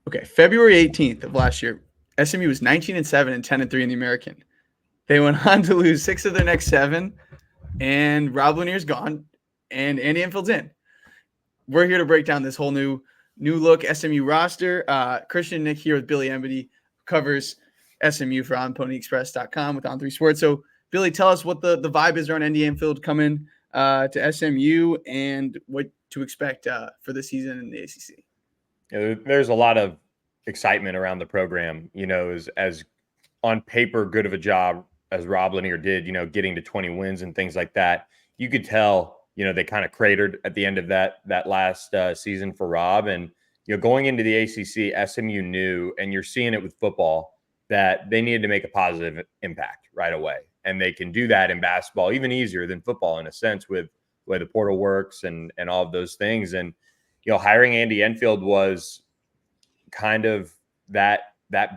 Okay, February 18th of last year, SMU was 19-7 and 10-3 in the American. They went on to lose 6 of their next 7, and Rob Lanier's gone, and Andy Enfield's in. We're here to break down this whole new look SMU roster. Christian and Nick here with Billy Embody, who covers SMU for OnPonyExpress.com with On3 Sports. So, Billy, tell us what the vibe is around Andy Enfield coming to SMU and what to expect for the season in the ACC. There's a lot of excitement around the program, as on paper good of a job as Rob Lanier did, getting to 20 wins and things like that. You could tell, they kind of cratered at the end of that last season for Rob. And, going into the ACC, SMU knew, and you're seeing it with football, that they needed to make a positive impact right away. And they can do that in basketball even easier than football in a sense with the way the portal works and all of those things. And, hiring Andy Enfield was kind of that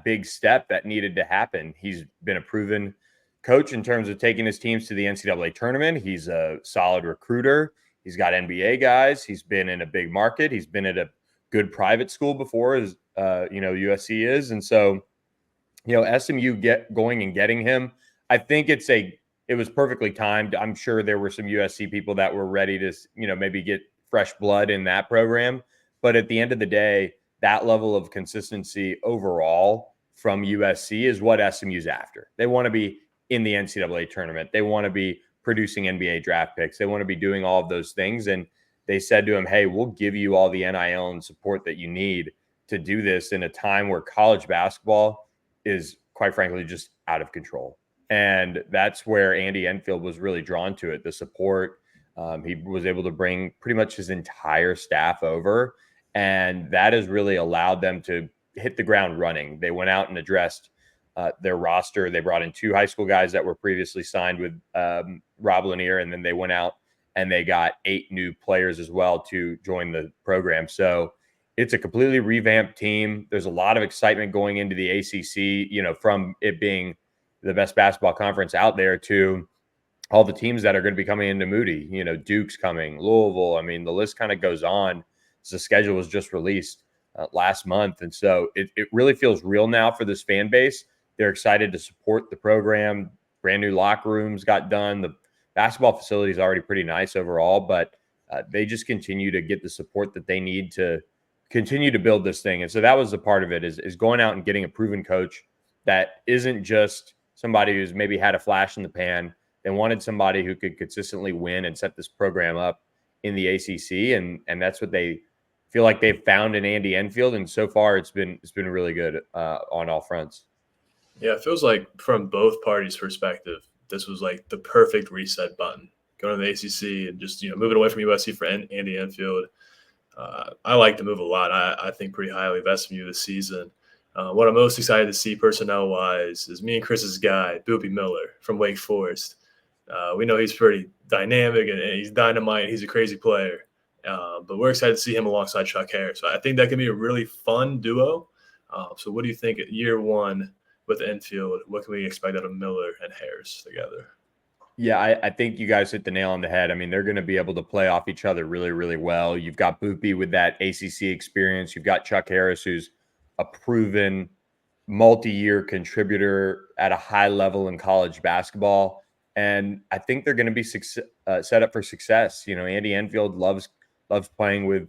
big step that needed to happen. He's been a proven coach in terms of taking his teams to the NCAA tournament. He's a solid recruiter. He's got NBA guys. He's been in a big market. He's been at a good private school before, as USC is. And so, SMU going and getting him, I think it was perfectly timed. I'm sure there were some USC people that were ready to, maybe get fresh blood in that program. But at the end of the day, that level of consistency overall from USC is what SMU's after. They want to be in the NCAA tournament. They want to be producing NBA draft picks. They want to be doing all of those things. And they said to him, hey, we'll give you all the NIL and support that you need to do this in a time where college basketball is, quite frankly, just out of control. And that's where Andy Enfield was really drawn to it, the support. He was able to bring pretty much his entire staff over, and that has really allowed them to hit the ground running. They went out and addressed their roster. They brought in 2 high school guys that were previously signed with Rob Lanier, and then they went out and they got 8 new players as well to join the program. So it's a completely revamped team. There's a lot of excitement going into the ACC, from it being the best basketball conference out there to all the teams that are going to be coming into Moody. Duke's coming, Louisville. I mean, the list kind of goes on. The schedule was just released last month. And so it really feels real now for this fan base. They're excited to support the program. Brand new locker rooms got done. The basketball facility is already pretty nice overall, but they just continue to get the support that they need to continue to build this thing. And so that was a part of it, is going out and getting a proven coach that isn't just somebody who's maybe had a flash in the pan. They wanted somebody who could consistently win and set this program up in the ACC. And that's what they feel like they've found in Andy Enfield. And so far it's been really good on all fronts. Yeah, it feels like from both parties' perspective, this was like the perfect reset button. Going to the ACC and just moving away from USC for Andy Enfield. I like the move a lot. I think pretty highly of SMU this season. What I'm most excited to see personnel-wise is me and Chris's guy, Boopy Miller from Wake Forest. We know he's pretty dynamic and he's dynamite. He's a crazy player. But we're excited to see him alongside Chuck Harris. So I think that can be a really fun duo. So what do you think at year one with Enfield? What can we expect out of Miller and Harris together? Yeah, I think you guys hit the nail on the head. I mean, they're going to be able to play off each other really, really well. You've got Boopy with that ACC experience. You've got Chuck Harris, who's a proven multi-year contributor at a high level in college basketball. And I think they're going to be set up for success. Andy Enfield loves playing with,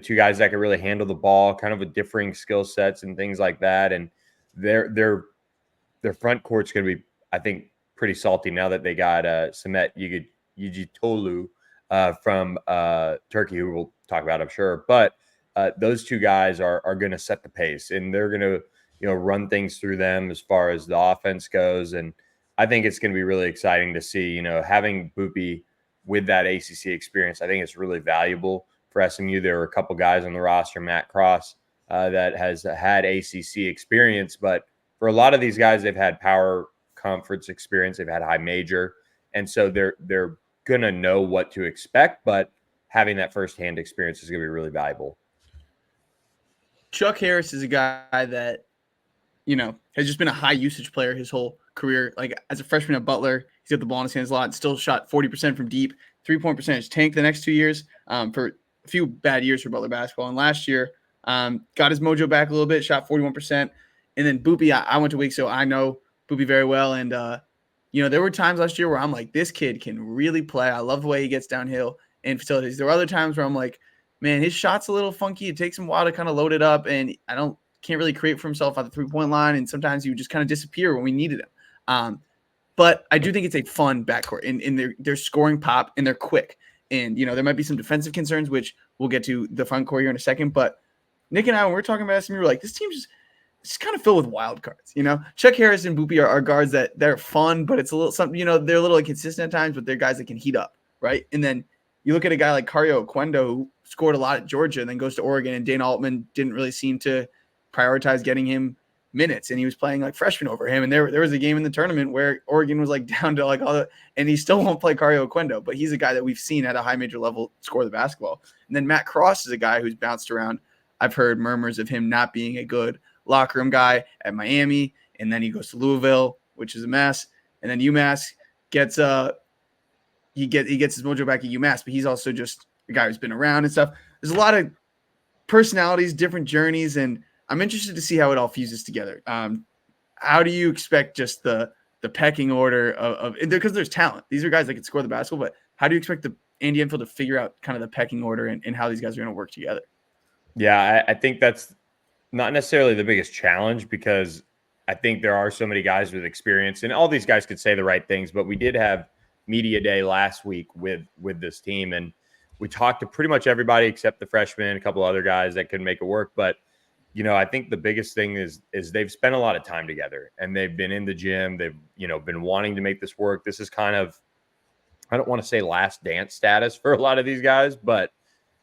2 guys that can really handle the ball, kind of with differing skill sets and things like that. And their front court's going to be, I think, pretty salty now that they got Samet Yigitolu from Turkey, who we'll talk about, I'm sure. But those 2 guys are going to set the pace, and they're going to, run things through them as far as the offense goes. And I think it's going to be really exciting to see, having Boopy with that ACC experience. I think it's really valuable for SMU. There are a couple guys on the roster, Matt Cross, that has had ACC experience, but for a lot of these guys, they've had power conference experience. They've had high major. And so they're going to know what to expect, but having that firsthand experience is going to be really valuable. Chuck Harris is a guy that, has just been a high usage player his whole career. Like as a freshman at Butler, he's got the ball in his hands a lot, still shot 40% from deep, 3-point percentage tanked the next 2 years for a few bad years for Butler basketball. And last year, Got his mojo back a little bit, shot 41%. And then Boopy, I went to Wake, so I know Boopy very well. And, there were times last year where I'm like, this kid can really play. I love the way he gets downhill in facilities. There were other times where I'm like, man, his shot's a little funky. It takes him a while to kind of load it up, and can't really create for himself at the 3-point line. And sometimes he would just kind of disappear when we needed him. But I do think it's a fun backcourt, and they're scoring pop and they're quick. And, there might be some defensive concerns, which we'll get to the front court here in a second. But Nick and I, when we're talking about SMU, we're like, this team's just kind of filled with wild cards. Chuck Harris and Boopy are guards that they're fun, but it's a little something, they're a little inconsistent at times, but they're guys that can heat up, right? And then you look at a guy like Kario Oquendo, who scored a lot at Georgia and then goes to Oregon, and Dana Altman didn't really seem to prioritize getting him minutes, and he was playing like freshman over him. And there was a game in the tournament where Oregon was like down to like and he still won't play Kario Oquendo, but he's a guy that we've seen at a high major level score the basketball. And then Matt Cross is a guy who's bounced around. I've heard murmurs of him not being a good locker room guy at Miami, and then he goes to Louisville, which is a mess. And then UMass gets he gets his mojo back at UMass, but he's also just a guy who's been around and stuff. There's a lot of personalities, different journeys, and I'm interested to see how it all fuses together. How do you expect just the pecking order of because there's talent. These are guys that can score the basketball, but how do you expect the Andy Enfield to figure out kind of the pecking order and how these guys are going to work together? Yeah, I think that's not necessarily the biggest challenge, because I think there are so many guys with experience, and all these guys could say the right things, but we did have media day last week with this team, and we talked to pretty much everybody except the freshmen, a couple other guys that couldn't make it work. But I think the biggest thing is they've spent a lot of time together, and they've been in the gym. They've been wanting to make this work. This is kind of, I don't want to say last dance status for a lot of these guys, but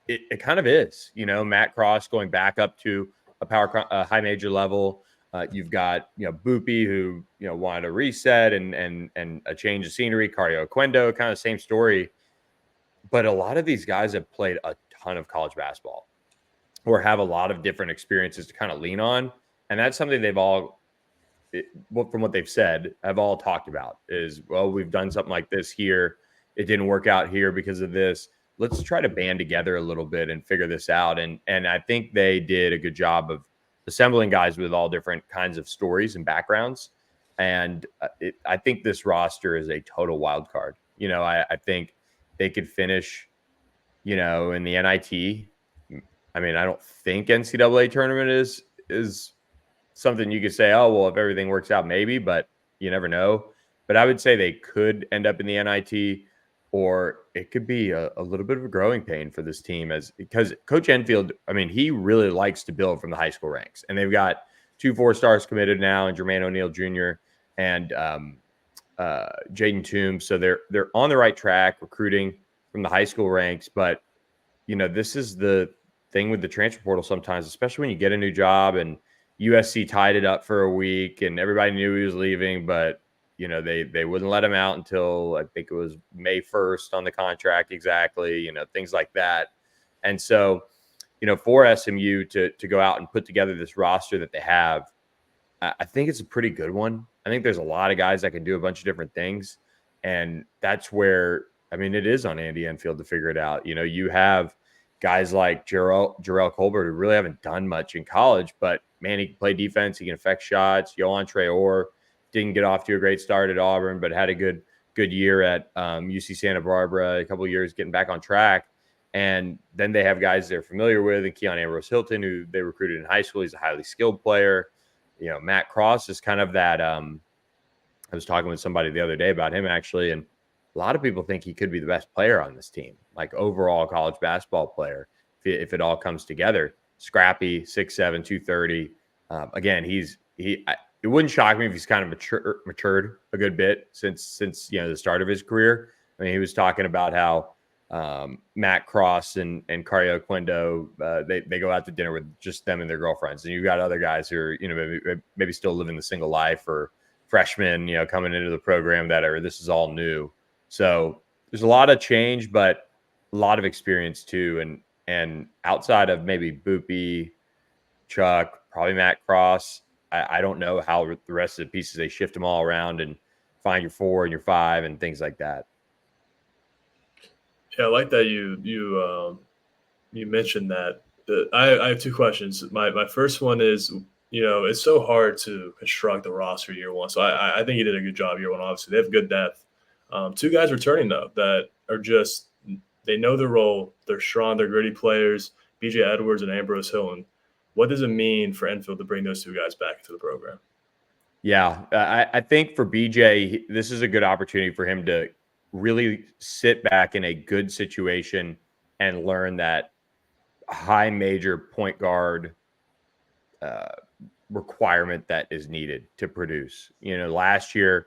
it kind of is. Matt Cross going back up to a high major level. You've got Boopy, who wanted a reset and a change of scenery. Kario Oquendo, kind of same story. But a lot of these guys have played a ton of college basketball, or have a lot of different experiences to kind of lean on, and that's something they've all, from what they've said, have all talked about. Is, well, we've done something like this here. It didn't work out here because of this. Let's try to band together a little bit and figure this out. And I think they did a good job of assembling guys with all different kinds of stories and backgrounds. And I think this roster is a total wild card. I think they could finish, in the NIT. I mean, I don't think NCAA tournament is something you could say, oh, well, if everything works out, maybe, but you never know. But I would say they could end up in the NIT, or it could be a little bit of a growing pain for this team, because Coach Enfield, I mean, he really likes to build from the high school ranks, and they've got 2 4-stars committed now, and Jermaine O'Neal Jr. and Jaden Toombs. So they're on the right track recruiting from the high school ranks. But this is the thing with the transfer portal sometimes, especially when you get a new job, and USC tied it up for a week and everybody knew he was leaving, but they wouldn't let him out until I think it was May 1st on the contract. Exactly. Things like that. And so, for SMU to go out and put together this roster that they have, I think it's a pretty good one. I think there's a lot of guys that can do a bunch of different things. And that's where, I mean, it is on Andy Enfield to figure it out. You have guys like Jarrell Colbert, who really haven't done much in college, but man, he can play defense. He can affect shots. Yohan Traore didn't get off to a great start at Auburn, but had a good year at UC Santa Barbara, a couple of years getting back on track. And then they have guys they're familiar with, and Keon Ambrose Hilton, who they recruited in high school. He's a highly skilled player. Matt Cross is kind of that. I was talking with somebody the other day about him, actually, and a lot of people think he could be the best player on this team, like overall college basketball player, if it all comes together. Scrappy, 6'7", 230. Again, it wouldn't shock me if he's kind of matured a good bit since the start of his career. I mean, he was talking about how Matt Cross and Kario Oquendo, they go out to dinner with just them and their girlfriends, and you've got other guys who are maybe still living the single life, or freshmen coming into the program this is all new. So there's a lot of change, but a lot of experience too. And outside of maybe Boopy, Chuck, probably Matt Cross, I don't know how the rest of the pieces, they shift them all around and find your 4 and your 5 and things like that. Yeah, I like that you mentioned that I have two questions. My first one is, it's so hard to construct the roster year one. So I think he did a good job year one. Obviously, they have good depth. Two guys returning though that are just they know their role. They're strong. They're gritty players. B.J. Edwards and Ambrose Hilton. What does it mean for Enfield to bring those two guys back into the program? Yeah, I think for BJ, this is a good opportunity for him to really sit back in a good situation and learn that high major point guard uh, requirement that is needed to produce. Last year,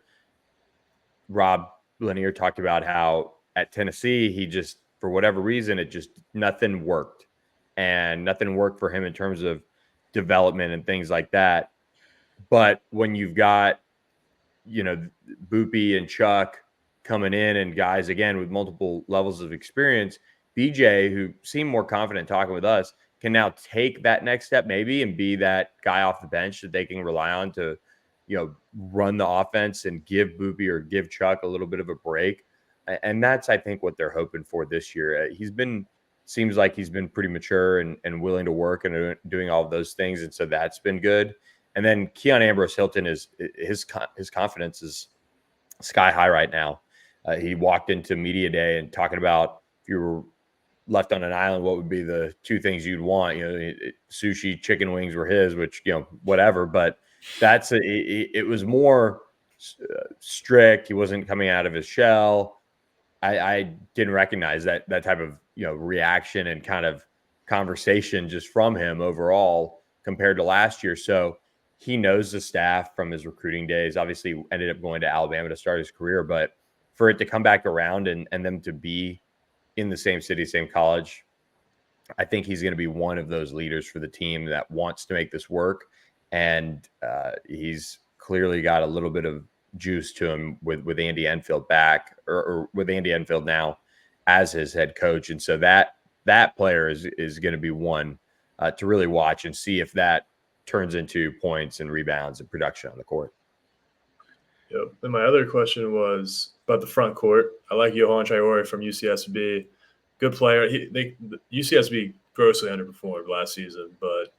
Rob Lanier talked about how at Tennessee, he just, for whatever reason, nothing worked. And nothing worked for him in terms of development and things like that. But when you've got, Boopy and Chuck coming in and guys, again, with multiple levels of experience, BJ, who seemed more confident talking with us, can now take that next step maybe and be that guy off the bench that they can rely on to, run the offense and give Boopy or give Chuck a little bit of a break. And that's, I think, what they're hoping for this year. Seems like he's been pretty mature and willing to work and doing all of those things. And so that's been good. And then Keon Ambrose Hilton his confidence is sky high right now. He walked into media day and talking about if you were left on an island, what would be the two things you'd want? Sushi, chicken wings were his, which whatever. But it was more strict. He wasn't coming out of his shell. I didn't recognize that type of reaction and kind of conversation just from him overall compared to last year. So he knows the staff from his recruiting days. Obviously, ended up going to Alabama to start his career, but for it to come back around and them to be in the same city, same college, I think he's going to be one of those leaders for the team that wants to make this work. And he's clearly got a little bit of juice to him with Andy Enfield back or with Andy Enfield now as his head coach. And so that player is going to be one to really watch and see if that turns into points and rebounds and production on the court. Yep. And my other question was about the front court. I like Johan Traore from UCSB. Good player. UCSB grossly underperformed last season, but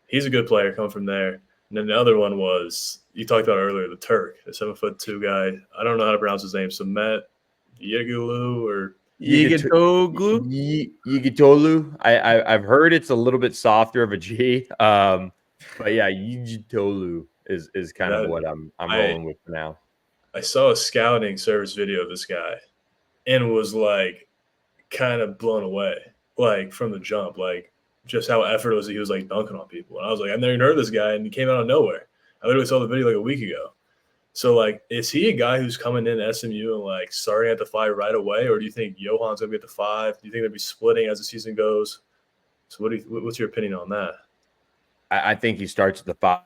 he's a good player coming from there. And then the other one was you talked about earlier, the Turk, the 7'2" guy. I don't know how to pronounce his name. Samet Yegulu or Yigitoglu. Yigitolu. I've heard it's a little bit softer of a G. But yeah, Yigitolu is kind of what I'm rolling with for now. I saw a scouting service video of this guy and was like kind of blown away, like from the jump, like just how effortless he was like dunking on people. And I was like, I've never even heard of this guy, and he came out of nowhere. I literally saw the video like a week ago. So like, is he a guy who's coming in SMU and like starting at the 5 right away, or do you think Johan's gonna be at the 5? Do you think they'll be splitting as the season goes? So what's your opinion on that? I think he starts at the 5.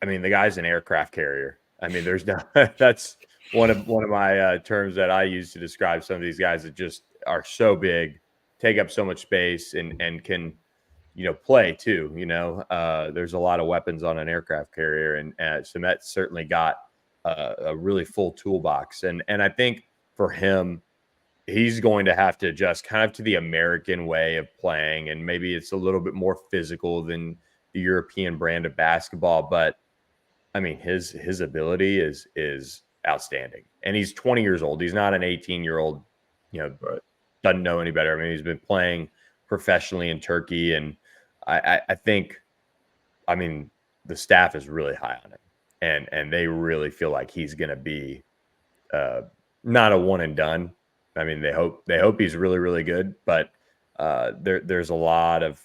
I mean, the guy's an aircraft carrier. I mean, there's no that's one of my terms that I use to describe some of these guys that just are so big, take up so much space, and can play too. There's a lot of weapons on an aircraft carrier, and Samet certainly got a really full toolbox. And I think for him, he's going to have to adjust kind of to the American way of playing, and maybe it's a little bit more physical than the European brand of basketball. But I mean, his ability is outstanding, and he's 20 years old. He's not an 18-year-old, Right. Doesn't know any better. I mean, he's been playing professionally in Turkey, and I think, I mean, the staff is really high on him, and they really feel like he's going to be not a one and done. I mean, they hope he's really, really good, but there's a lot of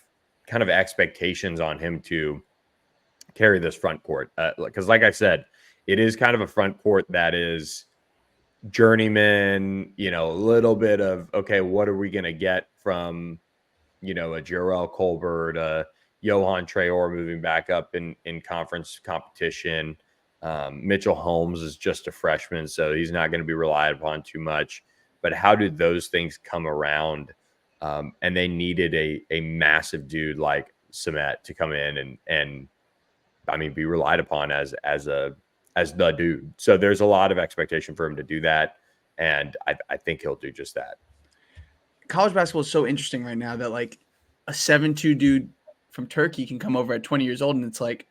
kind of expectations on him to carry this front court. Because like I said, it is kind of a front court that is journeyman, a little bit of, okay, what are we going to get from, a Jarrell Colbert, Johan Traore moving back up in conference competition. Mitchell Holmes is just a freshman, so he's not going to be relied upon too much. But how do those things come around? And they needed a massive dude like Samet to come in and I mean, be relied upon as the dude. So there's a lot of expectation for him to do that, and I think he'll do just that. College basketball is so interesting right now that like a 7'2" dude from Turkey can come over at 20 years old, and it's like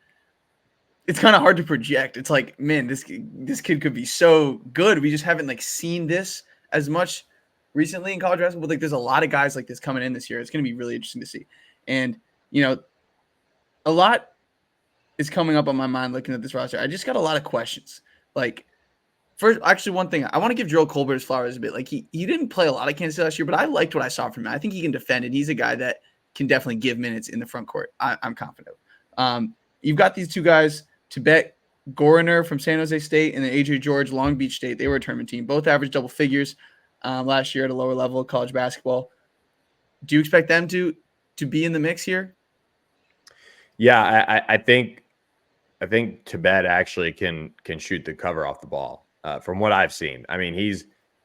it's kind of hard to project. It's like, man, this kid could be so good. We just haven't like seen this as much recently in college basketball. But like, there's a lot of guys like this coming in this year. It's going to be really interesting to see. And a lot is coming up on my mind looking at this roster. I just got a lot of questions. Like, first, actually, one thing I want to give Joel Colbert his flowers a bit. Like, he didn't play a lot of Kansas City last year, but I liked what I saw from him. I think he can defend it. He's a guy that can definitely give minutes in the front court. I'm confident. You've got these two guys, Tibet Goriner from San Jose State and then AJ George, Long Beach State. They were a tournament team. Both averaged double figures last year at a lower level of college basketball. Do you expect them to be in the mix here? Yeah, I think Tibet actually can shoot the cover off the ball from what I've seen. I mean,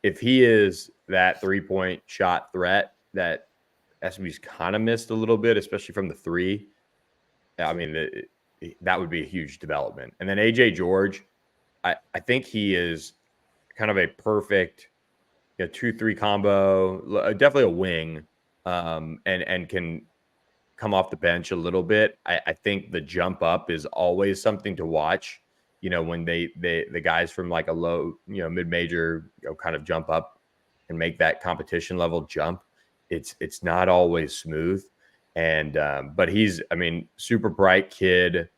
if he is that 3-point shot threat that SMU's kind of missed a little bit, especially from the three. I mean, that would be a huge development. And then AJ George, I think he is kind of a perfect 2-3 combo, definitely a wing, and can come off the bench a little bit. I think the jump up is always something to watch. When the guys from like a low, mid-major, kind of jump up and make that competition level jump. It's not always smooth. And but he's, super bright kid,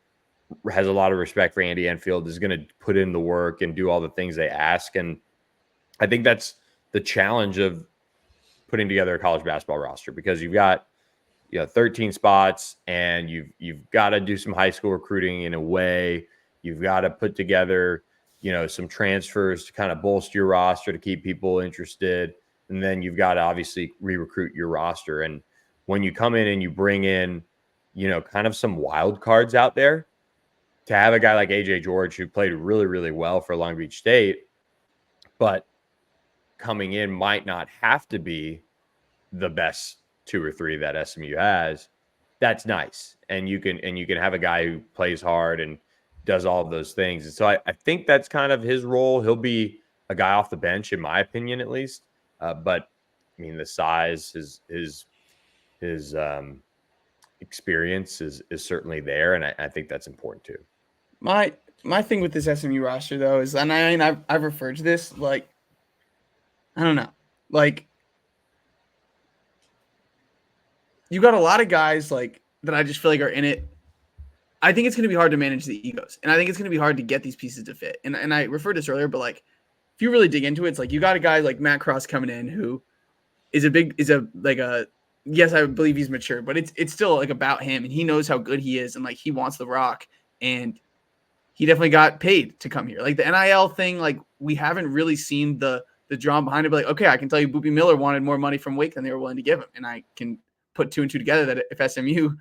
has a lot of respect for Andy Enfield, is going to put in the work and do all the things they ask. And I think that's the challenge of putting together a college basketball roster, because you've got 13 spots and you've got to do some high school recruiting in a way. You've got to put together, some transfers to kind of bolster your roster to keep people interested. And then you've got to obviously re-recruit your roster. And when you come in and you bring in, kind of some wild cards out there, to have a guy like AJ George, who played really, really well for Long Beach State, but coming in might not have to be the best 2 or 3 that SMU has, that's nice. And you can have a guy who plays hard and does all of those things. And so I think that's kind of his role. He'll be a guy off the bench, in my opinion, at least. But the size, his experience is certainly there, and I think that's important too. My thing with this SMU roster though is, and I've referred to this, like, I don't know, like, you got a lot of guys like that I just feel like are in it. I think it's going to be hard to manage the egos, and I think it's going to be hard to get these pieces to fit. And I referred to this earlier, but like, if you really dig into it, it's like you got a guy like Matt Cross coming in who is yes, I believe he's mature, but it's still like about him, and he knows how good he is, and like he wants the rock, and he definitely got paid to come here. Like the NIL thing, like we haven't really seen the drama behind it. But like, okay, I can tell you, Boopy Miller wanted more money from Wake than they were willing to give him, and I can put 2 and 2 together that if SMU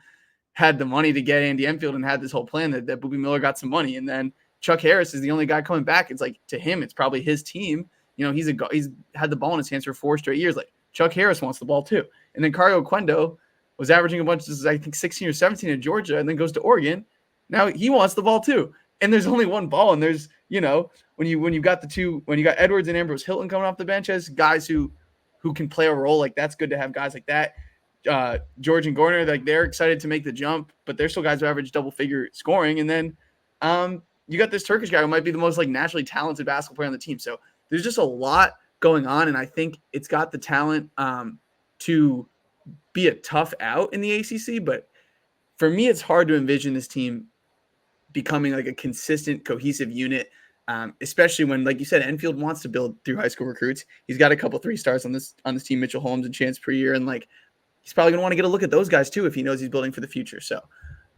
had the money to get Andy Enfield and had this whole plan, that Boopy Miller got some money, and then Chuck Harris is the only guy coming back. It's like, to him, it's probably his team. He's had the ball in his hands for 4 straight years. Like Chuck Harris wants the ball too, and then Cario Quendo was averaging a bunch, I think 16 or 17 in Georgia, and then goes to Oregon. Now he wants the ball too. And there's only one ball, and there's, when you got Edwards and Ambrose Hilton coming off the bench as guys who can play a role, like that's good to have guys like that. George and Gorner, like they're excited to make the jump, but they're still guys who average double-figure scoring. And then you got this Turkish guy who might be the most like naturally talented basketball player on the team. So there's just a lot going on, and I think it's got the talent to be a tough out in the ACC. But for me, it's hard to envision this team becoming like a consistent, cohesive unit, especially when, like you said, Enfield wants to build through high school recruits. He's got a couple 3-stars on this team, Mitchell Holmes and Chance per year, and like he's probably going to want to get a look at those guys too if he knows he's building for the future. So,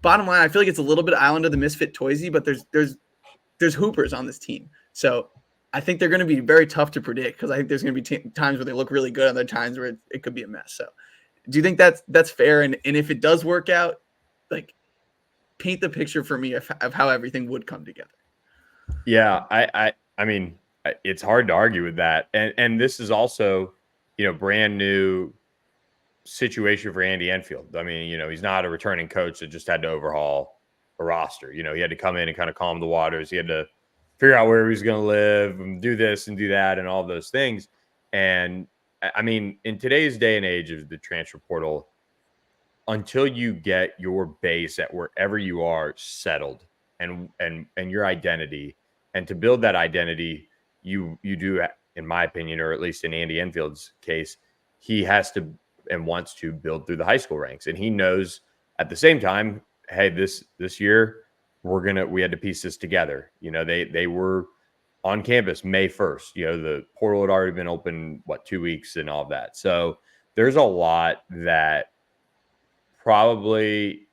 bottom line, I feel like it's a little bit Island of the Misfit Toysy, but there's hoopers on this team. So I think they're going to be very tough to predict, because I think there's going to be times where they look really good, and other times where it could be a mess. So, do you think that's fair? And if it does work out, like, paint the picture for me of how everything would come together. Yeah, I mean, it's hard to argue with that. And this is also, brand new situation for Andy Enfield. I mean, he's not a returning coach that just had to overhaul a roster. He had to come in and kind of calm the waters. He had to figure out where he was going to live and do this and do that and all those things. And I mean, in today's day and age of the transfer portal, until you get your base at wherever you are settled and your identity, and to build that identity, you do, in my opinion, or at least in Andy Enfield's case, he has to and wants to build through the high school ranks. And he knows at the same time, hey, this year we had to piece this together. They were on campus May 1st. The portal had already been open, 2 weeks and all of that. So there's a lot that probably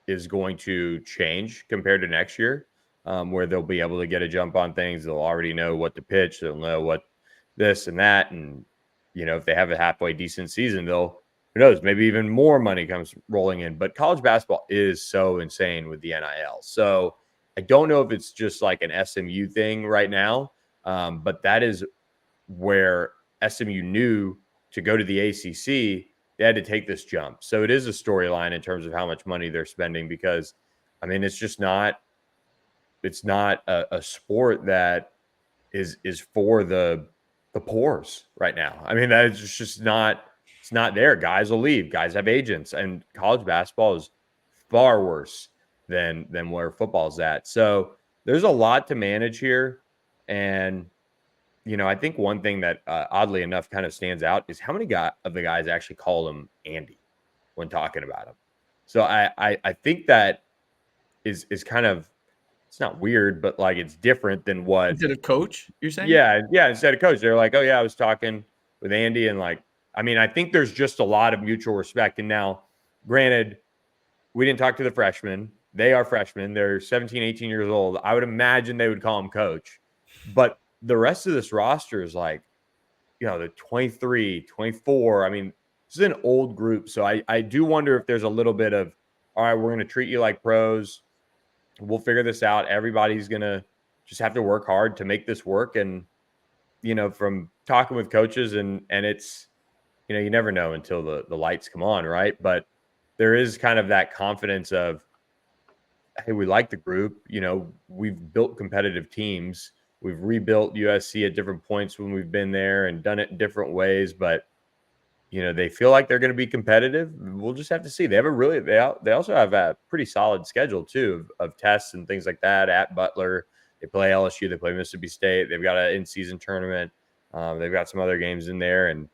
is going to change compared to next year, where they'll be able to get a jump on things. They'll already know what to pitch. They'll know what this and that. And, if they have a halfway decent season, who knows, maybe even more money comes rolling in. But college basketball is so insane with the NIL. So I don't know if it's just like an SMU thing right now, but that is where SMU knew to go to the ACC, they had to take this jump. So it is a storyline in terms of how much money they're spending, because, it's just not a sport that is for the poors right now. That is just not, it's not there. Guys will leave. Guys have agents, and college basketball is far worse than where football's at. So there's a lot to manage here. And, I think one thing that oddly enough kind of stands out is how many of the guys actually call him Andy when talking about him. So I think that is kind of, it's not weird, but like it's different than what. Instead of coach, you're saying? Yeah. Instead of coach, they're like, oh yeah, I was talking with Andy, and like, I think there's just a lot of mutual respect. And now, granted, we didn't talk to the freshmen. They are freshmen. They're 17, 18 years old. I would imagine they would call him coach. But the rest of this roster is like, the 23, 24. This is an old group. So I do wonder if there's a little bit of, all right, we're going to treat you like pros. We'll figure this out. Everybody's going to just have to work hard to make this work. And, from talking with coaches and it's, you never know until the lights come on, right? But there is kind of that confidence of, hey, we like the group. We've built competitive teams. We've rebuilt USC at different points when we've been there and done it in different ways. But, they feel like they're going to be competitive. We'll just have to see. They also have a pretty solid schedule, too, of tests and things like that at Butler. They play LSU. They play Mississippi State. They've got an in-season tournament. They've got some other games in there. And,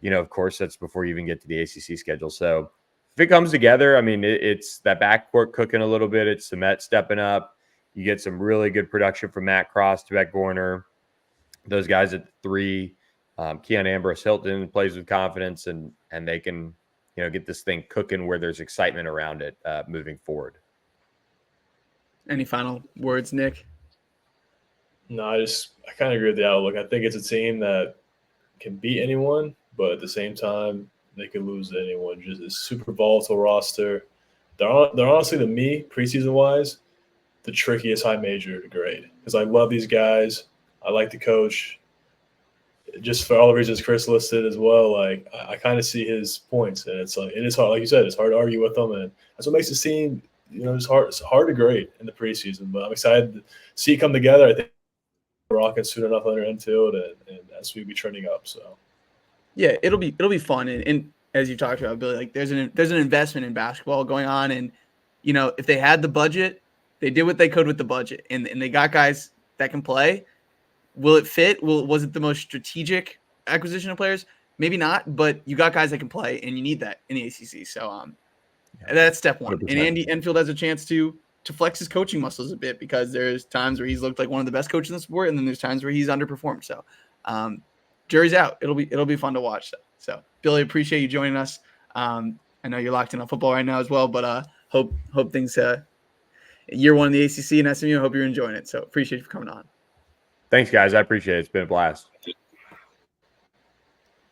of course, that's before you even get to the ACC schedule. So if it comes together, it's that backcourt cooking a little bit. It's Samet stepping up. You get some really good production from Matt Cross, Tibet Gorner, those guys at the 3. Keon Ambrose Hilton plays with confidence, and they can, get this thing cooking where there's excitement around it moving forward. Any final words, Nick? No, I kind of agree with the outlook. I think it's a team that can beat anyone, but at the same time, they could lose to anyone. Just a super volatile roster. They're honestly, to me, preseason wise, the trickiest high major to grade, because I love these guys. I like the coach. Just for all the reasons Chris listed as well, like I kind of see his points, and it is hard. Like you said, it's hard to argue with them, and that's what makes this team, it's hard to grade in the preseason. But I'm excited to see it come together. I think Rockets soon enough under infield, and as we be trending up. So yeah, it'll be fun, and as you talked about, Billy, like there's an investment in basketball going on, and if they had the budget, they did what they could with the budget, and they got guys that can play. Will it fit? Was it the most strategic acquisition of players? Maybe not, but you got guys that can play, and you need that in the ACC. So that's step one. 100%. And Andy Enfield has a chance to flex his coaching muscles a bit, because there's times where he's looked like one of the best coaches in the sport, and then there's times where he's underperformed. So jury's out. It'll be fun to watch. So Billy, appreciate you joining us. I know you're locked in on football right now as well, but hope things year one in the ACC and SMU. I hope you're enjoying it. So appreciate you for coming on. Thanks, guys. I appreciate it. It's been a blast.